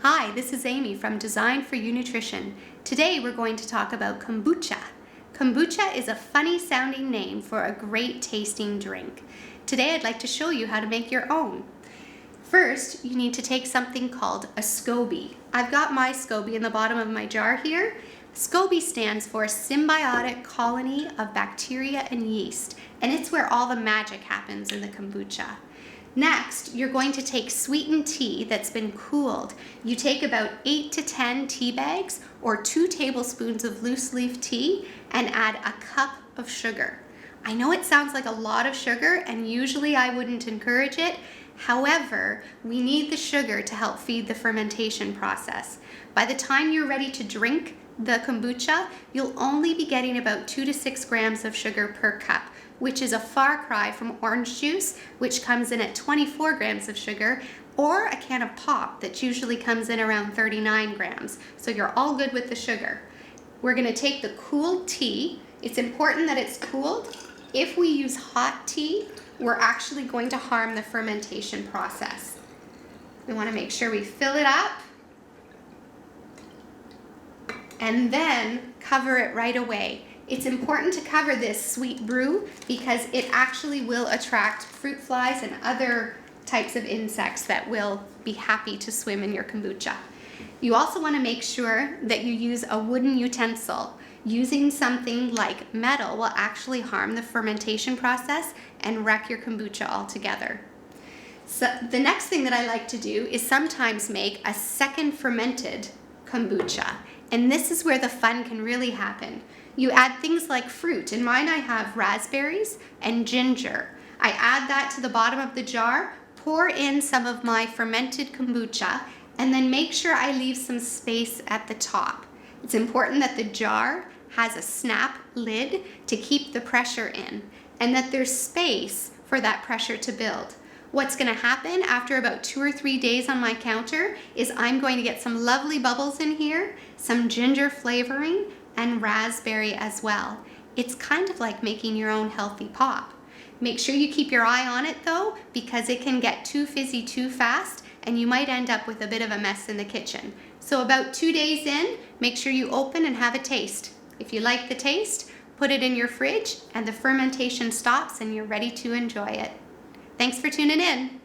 Hi, this is Amy from Design for You Nutrition. Today we're going to talk about kombucha. Kombucha is a funny sounding name for a great tasting drink. Today I'd like to show you how to make your own. First, you need to take something called a Scobie. I've got my Scobie in the bottom of my jar here. Scobie stands for Symbiotic Colony of Bacteria and Yeast, and it's where all the magic happens in the kombucha. Next, you're going to take sweetened tea that's been cooled. You take about 8 to 10 tea bags or 2 tablespoons of loose leaf tea and add a cup of sugar. I know it sounds like a lot of sugar and usually I wouldn't encourage it. However, we need the sugar to help feed the fermentation process. By the time you're ready to drink the kombucha, you'll only be getting about 2 to 6 grams of sugar per cup, which is a far cry from orange juice, which comes in at 24 grams of sugar, or a can of pop that usually comes in around 39 grams. So you're all good with the sugar. We're gonna take the cooled tea. It's important that it's cooled. If we use hot tea, we're actually going to harm the fermentation process. We wanna make sure we fill it up and then cover it right away. It's important to cover this sweet brew because it actually will attract fruit flies and other types of insects that will be happy to swim in your kombucha. You also want to make sure that you use a wooden utensil. Using something like metal will actually harm the fermentation process and wreck your kombucha altogether. So the next thing that I like to do is sometimes make a second fermented kombucha. And this is where the fun can really happen. You add things like fruit. In mine I have raspberries and ginger. I add that to the bottom of the jar, pour in some of my fermented kombucha, and then make sure I leave some space at the top. It's important that the jar has a snap lid to keep the pressure in, and that there's space for that pressure to build. What's gonna happen after about 2 or 3 days on my counter is I'm going to get some lovely bubbles in here, some ginger flavoring, and raspberry as well. It's kind of like making your own healthy pop. Make sure you keep your eye on it though, because it can get too fizzy too fast and you might end up with a bit of a mess in the kitchen. So about 2 days in, make sure you open and have a taste. If you like the taste, put it in your fridge and the fermentation stops and you're ready to enjoy it. Thanks for tuning in.